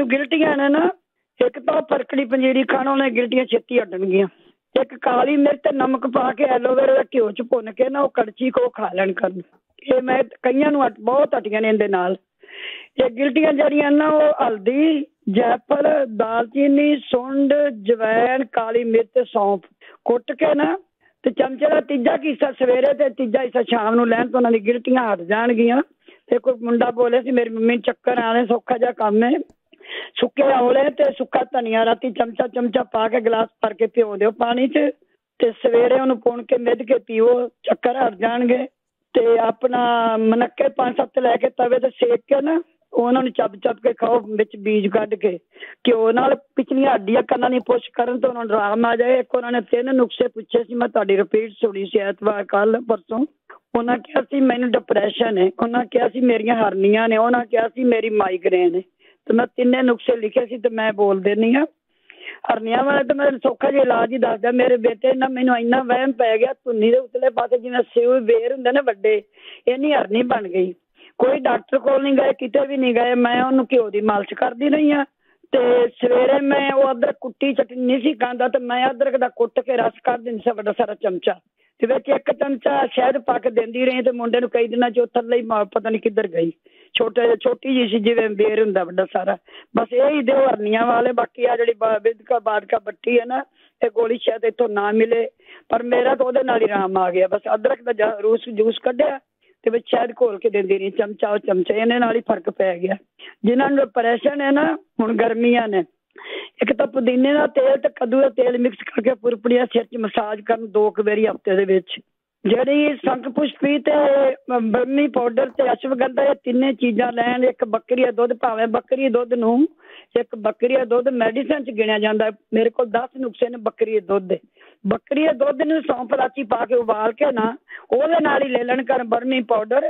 ਨੂੰ ਗਿਲਟੀਆਂ ਨੇ ਨਾ, ਇੱਕ ਤਾਂ ਫਰਕੜੀ ਪੰਜੀਰੀ ਖਾਣ ਵਾਲੇ ਗਿਲਟੀਆਂ ਛੇਤੀ ਹਟਣਗੀਆਂ। ਇੱਕ ਕਾਲੀ ਮਿਰਚ ਤੇ ਨਮਕ ਪਾ ਕੇ ਐਲੋਵੇਰਾ ਦਾ ਘਿਓ ਚ ਭੁੰਨ ਕੇ ਨਾ ਉਹ ਕੜਛੀ ਕੋ ਖਾ ਲੈਣ ਕਰਨ। ਇਹ ਮੈਂ ਕਈਆਂ ਨੂੰ ਬਹੁਤ ਹਟੀਆਂ ਨੇ ਇਹਦੇ ਨਾਲ। ਇਹ ਗਿਲਟੀਆਂ ਜਿਹੜੀਆਂ ਨਾ ਉਹ ਹਲਦੀ, ਜੈਫਲ, ਦਾਲਚੀਨੀ, ਸੁੰਡ, ਜਵੈਣ, ਕਾਲੀ ਮਿਰਚ, ਸੌਂਫ ਕੁੱਟ ਕੇ ਨਾ ਤੇ ਚਮਚੇ ਦਾ ਤੀਜਾ ਹਿੱਸਾ ਸਵੇਰੇ ਤੇ ਤੀਜਾ ਹਿੱਸਾ ਸ਼ਾਮ ਨੂੰ ਲੈਣ ਤੋਂ ਉਹਨਾਂ ਦੀ ਗਿਲਟੀਆਂ ਹਟ ਜਾਣਗੀਆਂ। ਤੇ ਕੋਈ ਮੁੰਡਾ ਬੋਲੇ ਸੀ ਮੇਰੀ ਮੰਮੀ ਚੱਕਰ ਆਣੇ, ਸੌਖਾ ਜਿਹਾ ਕੰਮ ਹੈ। ਸੁੱਕੇ ਔਲੇ ਤੇ ਸੁੱਕਾ ਧਨੀਆ ਰਾਤੀ ਚਮਚਾ ਚਮਚਾ ਪਾ ਕੇ ਗਲਾਸ ਭਰ ਕੇ ਭਿਓ ਦਿਓ ਪਾਣੀ 'ਚ ਤੇ ਸਵੇਰੇ ਉਹਨੂੰ ਪੁਣ ਕੇ ਮਿੱਧ ਕੇ ਪੀਓ, ਚੱਕਰ ਹਟ ਜਾਣਗੇ। ਤੇ ਆਪਣਾ ਮਨੱਕੇ 5-7 ਲੈ ਕੇ ਤਵੇ ਤੇ ਸੇਕ ਕੇ ਨਾ ਉਹਨਾਂ ਨੂੰ ਚੱਬ ਚੱਬ ਕੇ ਖਾਓ, ਵਿੱਚ ਬੀਜ ਕੱਢ ਕੇ ਘਿਓ ਨਾਲ ਪਿਛਲੀਆਂ ਹੱਡੀਆਂ ਕੰਨਾਂ ਦੀ ਪੁੱਛ ਕਰਨ ਤੋਂ ਉਹਨਾਂ ਨੂੰ ਆਰਾਮ ਆ ਜਾਏ। ਇੱਕ ਉਹਨਾਂ ਨੇ 3 ਨੁਸਖੇ ਪੁੱਛੇ ਸੀ, ਮੈਂ ਤੁਹਾਡੀ ਰਿਪੀਟ ਸੁਣੀ ਸੀ ਐਤਵਾਰ ਕੱਲ ਪਰਸੋਂ। ਉਹਨਾਂ ਕਿਹਾ ਸੀ ਮੈਨੂੰ ਡਿਪਰੈਸ਼ਨ ਹੈ, ਉਹਨਾਂ ਕਿਹਾ ਸੀ ਮੇਰੀਆਂ ਹਰਨੀਆਂ ਨੇ, ਉਹਨਾਂ ਕਿਹਾ ਸੀ ਮੇਰੀ ਮਾਈਗ੍ਰੇਨ ਹੈ। ਤੇ ਮੈਂ 3 ਨੁਸਖੇ ਲਿਖੇ ਸੀ ਤੇ ਮੈਂ ਬੋਲ ਦਿੰਦੀ ਹਾਂ। ਹਰਨੀਆਂ ਵਾਲੇ ਤਾਂ ਮੈਂ ਸੌਖਾ ਜਿਹਾ ਇਲਾਜ ਹੀ ਦੱਸਦਾ। ਮੇਰੇ ਬੇਟੇ ਨਾਲ ਮੈਨੂੰ ਇੰਨਾ ਵਹਿਮ ਪੈ ਗਿਆ, ਧੁੰਨੀ ਦੇ ਉਤਲੇ ਪਾਸੇ ਜਿਵੇਂ ਸਿਉ ਵੇਰ ਹੁੰਦੇ ਨਾ ਵੱਡੇ, ਇੰਨੀ ਹਰਨੀ ਬਣ ਗਈ। ਕੋਈ ਡਾਕਟਰ ਕੋਲ ਨਹੀਂ ਗਏ, ਕਿਤੇ ਵੀ ਨਹੀਂ ਗਏ। ਮੈਂ ਉਹਨੂੰ ਘਿਓ ਦੀ ਮਾਲਿਸ਼ ਕਰਦੀ ਰਹੀ ਹਾਂ। ਤੇ ਸਵੇਰੇ ਮੈਂ ਉਹ ਅਦਰਕ ਕੁੱਟੀ ਚਟਨੀ ਨਹੀਂ ਸੀ ਖਾਂਦਾ ਤੇ ਮੈਂ ਅਦਰਕ ਦਾ ਕੁੱਟ ਕੇ ਰਸ ਕਰ ਦਿੰਦੀ ਸੀ ਵੱਡਾ ਸਾਰਾ ਚਮਚਾ, ਤੇ ਵਿੱਚ 1 ਚਮਚਾ ਸ਼ਹਿਦ ਪਾ ਕੇ ਦਿੰਦੀ ਰਹੀ। ਤੇ ਮੁੰਡੇ ਨੂੰ ਕਈ ਦਿਨਾਂ 'ਚ ਉਹ ਥੱਲੇ ਹੀ ਪਤਾ ਨਹੀਂ ਕਿੱਧਰ ਗਈ, ਛੋਟੀ ਜਿਹੀ ਸੀ ਜਿਵੇਂ ਬੇਰ ਹੁੰਦਾ ਵੱਡਾ ਸਾਰਾ। ਬਸ ਇਹੀ ਦਿਓ ਹਰਨੀਆਂ ਵਾਲੇ। ਬਾਕੀ ਆ ਜਿਹੜੀ ਬਾਦਕਾ ਬੱਟੀ ਹੈ ਨਾ, ਇਹ ਗੋਲੀ ਸ਼ਾਇਦ ਇੱਥੋਂ ਨਾ ਮਿਲੇ, ਪਰ ਮੇਰਾ ਤਾਂ ਉਹਦੇ ਨਾਲ ਹੀ ਆਰਾਮ ਆ ਗਿਆ। ਬਸ ਅਦਰਕ ਦਾ ਜੂਸ ਕੱਢਿਆ ਤੇ ਵਿੱਚ ਸ਼ਹਿਦ ਘੋਲ ਕੇ ਦਿੰਦੀ ਰਹੀ, ਚਮਚਾ ਉਹ ਚਮਚੇ, ਇਹਨੇ ਨਾਲ ਹੀ ਫਰਕ ਪੈ ਗਿਆ। ਜਿਨ੍ਹਾਂ ਨੂੰ ਡਿਪਰੈਸ਼ਨ ਹੈ ਨਾ, ਹੁਣ ਗਰਮੀਆਂ ਨੇ, ਇੱਕ ਤਾਂ ਪੁਦੀਨੇ ਦਾ ਤੇਲ ਤੇ ਕੱਦੂ ਦਾ ਤੇਲ ਮਿਕਸ ਕਰਕੇ ਪੁਰਪੜੀਆਂ ਸਿਰ 'ਚ ਮਸਾਜ ਕਰਨ 2 ਕੁ ਵਾਰੀ ਹਫ਼ਤੇ ਦੇ ਵਿੱਚ। ਜਿਹੜੀ ਸੰਖ ਪੁਸ਼ਪੀ ਤੇ ਬ੍ਰਹਮੀ ਪਾਊਡਰ ਤੇ ਅਸ਼ਵਗੰਧਾ, ਇਹ ਤਿੰਨੇ ਚੀਜ਼ਾਂ ਲੈਣ। ਇੱਕ ਬੱਕਰੀ ਦਾ ਦੁੱਧ, ਭਾਵੇਂ ਬੱਕਰੀ ਦੁੱਧ ਨੂੰ, ਇੱਕ ਬੱਕਰੀ ਦਾ ਦੁੱਧ ਮੈਡੀਸਨ 'ਚ ਗਿਣਿਆ ਜਾਂਦਾ। ਮੇਰੇ ਕੋਲ 10 ਨੁਸਖੇ ਨੇ ਬੱਕਰੀ ਦੇ ਦੁੱਧ ਦੇ। ਬੱਕਰੀ ਦੇ ਦੁੱਧ ਨੂੰ ਸੌਂਫ ਇਲਾਚੀ ਪਾ ਕੇ ਉਬਾਲ ਕੇ ਨਾ ਉਹਦੇ ਨਾਲ ਹੀ ਲੈ ਲੈਣ ਕਰ ਬਰਮੀ ਪਾਊਡਰ,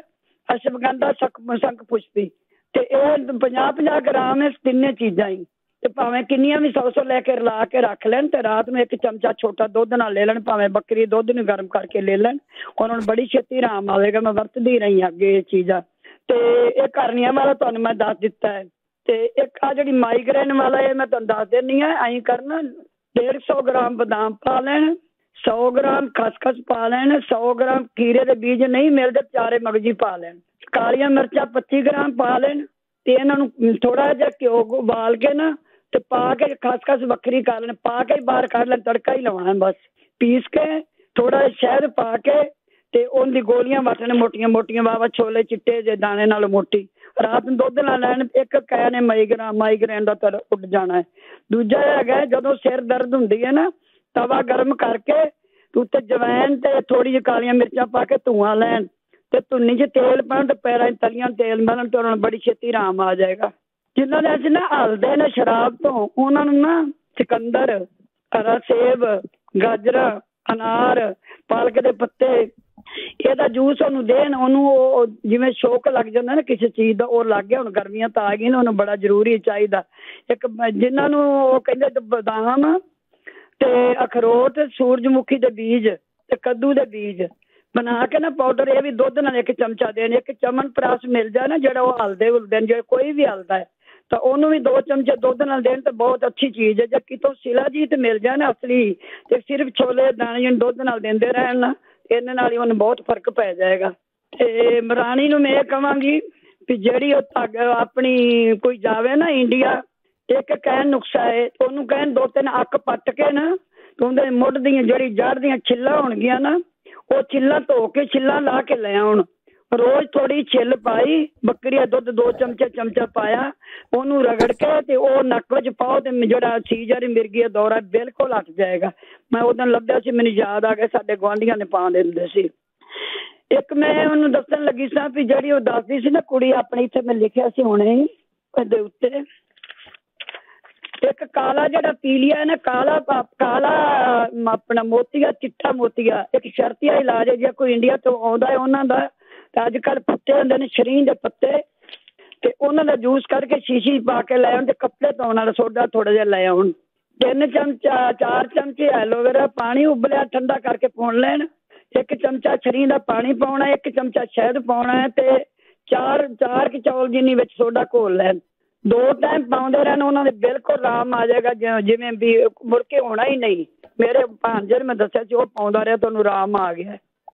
ਅਸ਼ਵਗੰਧਾ, ਸੰਖ ਪੁਸ਼ਪੀ ਤੇ ਇਹ 50-50 ਗ੍ਰਾਮ ਇਹ ਤਿੰਨੇ ਚੀਜ਼ਾਂ ਹੀ। ਤੇ ਭਾਵੇਂ ਕਿੰਨੀਆਂ ਵੀ 100 ਲੈ ਕੇ ਰਲਾ ਕੇ ਰੱਖ ਲੈਣ ਤੇ ਰਾਤ ਨੂੰ 1 ਚਮਚਾ ਛੋਟਾ ਦੁੱਧ ਨਾਲ ਲੈ ਲੈਣ, ਭਾਵੇਂ ਬੱਕਰੀ ਦੁੱਧ ਨੂੰ ਗਰਮ ਕਰਕੇ ਲੈ ਲੈਣ। ਉਹਨਾਂ ਨੂੰ ਬੜੀ ਛੇਤੀ ਆਰਾਮ ਆਵੇਗਾ। ਮੈਂ ਵਰਤਦੀ ਰਹੀ ਹਾਂ ਅੱਗੇ ਇਹ ਚੀਜ਼ਾਂ। ਤੇ ਇਹ ਕਰਨੀਆਂ ਵਾਲਾ ਤੁਹਾਨੂੰ ਮੈਂ ਦੱਸ ਦਿੱਤਾ ਹੈ। ਤੇ ਇੱਕ ਆ ਜਿਹੜੀ ਮਾਈਗ੍ਰੇਨ ਵਾਲਾ, ਇਹ ਮੈਂ ਤੁਹਾਨੂੰ ਦੱਸ ਦਿੰਦੀ ਹਾਂ। ਐਂ ਕਰਨਾ, 150 ਗ੍ਰਾਮ ਬਦਾਮ ਪਾ ਲੈਣ, 100 ਗ੍ਰਾਮ ਖਸਖਸ ਪਾ ਲੈਣ, 100 ਗ੍ਰਾਮ ਖੀਰੇ ਦੇ ਬੀਜ ਨਹੀਂ ਮਿਲਦੇ ਚਾਰੇ ਮਗਜੀ ਪਾ ਲੈਣ, ਕਾਲੀਆਂ ਮਿਰਚਾਂ 25 ਗ੍ਰਾਮ ਪਾ ਲੈਣ। ਤੇ ਇਹਨਾਂ ਨੂੰ ਥੋੜਾ ਜਿਹਾ ਘਿਓ ਉਬਾਲ ਕੇ ਨਾ ਤੇ ਪਾ ਕੇ ਖਸਖਸ ਵੱਖਰੀ ਕਰ ਲੈਣ, ਪਾ ਕੇ ਬਾਹਰ ਕੱਢ ਲੈਣ, ਤੜਕਾ ਹੀ ਲਾਉਣਾ ਬਸ। ਪੀਸ ਕੇ ਥੋੜਾ ਜਿਹਾ ਸ਼ਹਿਦ ਪਾ ਕੇ ਤੇ ਉਹਦੀ ਗੋਲੀਆਂ ਵਟਣ ਮੋਟੀਆਂ ਮੋਟੀਆਂ, ਵਾਵਾ ਛੋਲੇ ਚਿੱਟੇ ਜੇ ਦਾਣੇ ਨਾਲ ਮੋਟੀ। ਰਾਤ ਨੂੰ ਦੁੱਧ ਨਾਲ ਲੈਣ। ਇੱਕ ਕਹਿ ਨੇ ਮਾਈਗ੍ਰੇਨ ਦਾ ਤਰ ਉੱਡ ਜਾਣਾ ਹੈ। ਦੂਜਾ ਹੈਗਾ, ਜਦੋਂ ਸਿਰ ਦਰਦ ਹੁੰਦੀ ਹੈ ਨਾ, ਤਵਾ ਗਰਮ ਕਰਕੇ ਉੱਤੇ ਜਵੈਣ ਤੇ ਥੋੜੀ ਜਿਹੀ ਕਾਲੀਆਂ ਮਿਰਚਾਂ ਪਾ ਕੇ ਧੂੰਆਂ ਲੈਣ ਤੇ ਧੁੰਨੀ 'ਚ ਤੇਲ ਪਾਉਣ ਤੇ ਪੈਰਾਂ 'ਚ ਤਲੀਆਂ ਤੇਲ ਮਲਣ ਤੇ ਉਹਨਾਂ ਨੂੰ ਬੜੀ ਛੇਤੀ ਆਰਾਮ ਆ ਜਾਏਗਾ। ਜਿਨ੍ਹਾਂ ਦੇ ਅਸੀਂ ਨਾ ਹਲਦੇ ਨੇ ਸ਼ਰਾਬ ਤੋਂ, ਉਹਨਾਂ ਨੂੰ ਨਾ ਚੁਕੰਦਰ, ਹਰਾ ਸੇਬ, ਗਾਜਰਾਂ, ਅਨਾਰ, ਪਾਲਕ ਦੇ ਪੱਤੇ, ਇਹਦਾ ਜੂਸ ਉਹਨੂੰ ਦੇਣ। ਉਹਨੂੰ ਉਹ ਜਿਵੇਂ ਸ਼ੌਕ ਲੱਗ ਜਾਂਦਾ ਨਾ ਕਿਸੇ ਚੀਜ਼ ਦਾ, ਉਹ ਲੱਗ ਗਿਆ। ਹੁਣ ਗਰਮੀਆਂ ਤਾਂ ਆ ਗਈਆਂ ਨੇ, ਉਹਨੂੰ ਬੜਾ ਜ਼ਰੂਰੀ ਚਾਹੀਦਾ। ਇੱਕ ਜਿਨ੍ਹਾਂ ਨੂੰ ਉਹ ਕਹਿੰਦੇ ਬਦਾਮ ਤੇ ਅਖਰੋਟ, ਸੂਰਜਮੁਖੀ ਦੇ ਬੀਜ ਤੇ ਕੱਦੂ ਦੇ ਬੀਜ ਬਣਾ ਕੇ ਨਾ ਪਾਊਡਰ, ਇਹ ਵੀ ਦੁੱਧ ਨਾਲ 1 ਚਮਚਾ ਦੇਣ। ਇੱਕ ਚਮਨਪ੍ਰਾਸ਼ ਮਿਲ ਜਾਏ ਨਾ, ਜਿਹੜਾ ਉਹ ਹਲਦੇ ਹੁਲਦੇ ਨੇ, ਜੇ ਕੋਈ ਵੀ ਹਲਦਾ ਹੈ ਤਾਂ ਉਹਨੂੰ ਵੀ 2 ਚਮਚੇ ਦੁੱਧ ਨਾਲ ਦੇਣ ਤਾਂ ਬਹੁਤ ਅੱਛੀ ਚੀਜ਼ ਹੈ। ਜੇ ਕਿਤੋਂ ਸ਼ਿਲਾਜੀਤ ਮਿਲ ਜਾਏ ਨਾ ਅਸਲੀ, ਤੇ ਸਿਰਫ ਛੋਲੇ ਦਾਣੇ ਜਿਹਨੂੰ ਦੁੱਧ ਨਾਲ ਦਿੰਦੇ ਰਹਿਣ ਨਾ, ਇਹਦੇ ਨਾਲ ਹੀ ਉਹਨੂੰ ਬਹੁਤ ਫਰਕ ਪੈ ਜਾਏਗਾ। ਤੇ ਰਾਣੀ ਨੂੰ ਮੈਂ ਇਹ ਕਹਾਂਗੀ ਵੀ ਜਿਹੜੀ ਉਹ ਆਪਣੀ ਕੋਈ ਜਾਵੇ ਨਾ ਇੰਡੀਆ, ਇੱਕ ਕਹਿਣ ਨੁਕਸਾ ਹੈ, ਉਹਨੂੰ ਕਹਿਣ 2-3 ਅੱਖ ਪੱਟ ਕੇ ਨਾ ਉਹਦੇ ਮੁੱਢ ਦੀਆਂ ਜਿਹੜੀ ਜੜ੍ਹ ਦੀਆਂ ਛਿੱਲਾਂ ਹੋਣਗੀਆਂ ਨਾ, ਉਹ ਛਿੱਲਾਂ ਧੋ ਕੇ ਛਿੱਲਾਂ ਲਾ ਕੇ ਲੈ ਆਉਣ। ਰੋਜ਼ ਥੋੜੀ ਛਿੱਲ ਪਾਈ, ਬੱਕਰੀ ਦਾ ਦੁੱਧ 2 ਚਮਚਾ ਪਾਇਆ, ਉਹਨੂੰ ਰਗੜ ਕੇ ਤੇ ਉਹ ਨੱਕ ਵਿੱਚ ਪਾਓ ਤੇ ਜਿਹੜਾ ਸੀਜ਼ਰ ਮਿਰਗੀ ਦਾ ਦੌਰਾ ਬਿਲਕੁਲ ਹਟ ਜਾਏਗਾ। ਮੈਂ ਉਦੋਂ ਲੱਭਿਆ ਸੀ, ਮੈਨੂੰ ਯਾਦ ਆ ਗਿਆ, ਸਾਡੇ ਗੁਆਂਢੀਆਂ ਨੇ ਪਾ ਦਿੰਦੇ ਸੀ। ਇੱਕ ਮੈਂ ਉਹਨੂੰ ਦੱਸਣ ਲੱਗੀ ਸਾਂ ਵੀ ਜਿਹੜੀ ਉਹ ਦੱਸਦੀ ਸੀ ਨਾ ਕੁੜੀ ਆਪਣੀ, ਇੱਥੇ ਮੈਂ ਲਿਖਿਆ ਸੀ ਹੁਣੇ ਇਹਦੇ ਉੱਤੇ, ਇੱਕ ਕਾਲਾ ਜਿਹੜਾ ਪੀਲੀਆ ਹੈ ਨਾ, ਕਾਲਾ ਆਪਣਾ ਮੋਤੀਆ, ਚਿੱਟਾ ਮੋਤੀਆ, ਇੱਕ ਸ਼ਰਤੀਆ ਇਲਾਜ ਹੈ। ਜੇ ਕੋਈ ਇੰਡੀਆ ਤੋਂ ਆਉਂਦਾ ਹੈ ਉਹਨਾਂ ਦਾ, ਤਾਂ ਅੱਜ ਕੱਲ੍ਹ ਪੱਤੇ ਹੁੰਦੇ ਨੇ ਸ਼ਰੀਂ ਦੇ ਪੱਤੇ, ਤੇ ਉਹਨਾਂ ਦਾ ਜੂਸ ਕੱਢ ਕੇ ਸ਼ੀਸ਼ੀ ਪਾ ਕੇ ਲੈ ਆਉਣ ਤੇ ਕੱਪੜੇ ਧੋਣ ਵਾਲਾ ਸੋਡਾ ਥੋੜਾ ਜਿਹਾ ਲੈ ਆਉਣ। 3 ਚਮਚਾ 4 ਚਮਚੇ ਐਲੋਵੇਰਾ ਪਾਣੀ ਉਬਲਿਆ ਠੰਡਾ ਕਰਕੇ ਪੁਣ ਲੈਣ। 1 ਚਮਚਾ ਸ਼ਰੀਂ ਦਾ ਪਾਣੀ ਪਾਉਣਾ, 1 ਚਮਚਾ ਸ਼ਹਿਦ ਪਾਉਣਾ ਹੈ ਤੇ 4 ਚੌਲ ਜਿੰਨੀ ਵਿੱਚ ਸੋਡਾ ਘੋਲ ਲੈਣ। 2 ਟਾਈਮ ਪਾਉਂਦੇ ਰਹਿਣ ਉਹਨਾਂ ਦੇ ਬਿਲਕੁਲ ਆਰਾਮ ਆ ਜਾਏਗਾ ਜਿਵੇਂ ਵੀ ਮੁੜ ਕੇ ਹੋਣਾ ਹੀ ਨਹੀਂ। ਮੇਰੇ ਭਾਂਜੇ ਨੇ ਮੈਂ ਦੱਸਿਆ ਸੀ ਉਹ ਪਾਉਂਦਾ ਰਿਹਾ ਤਾਂ ਉਹਨੂੰ ਆਰਾਮ ਆ ਗਿਆ।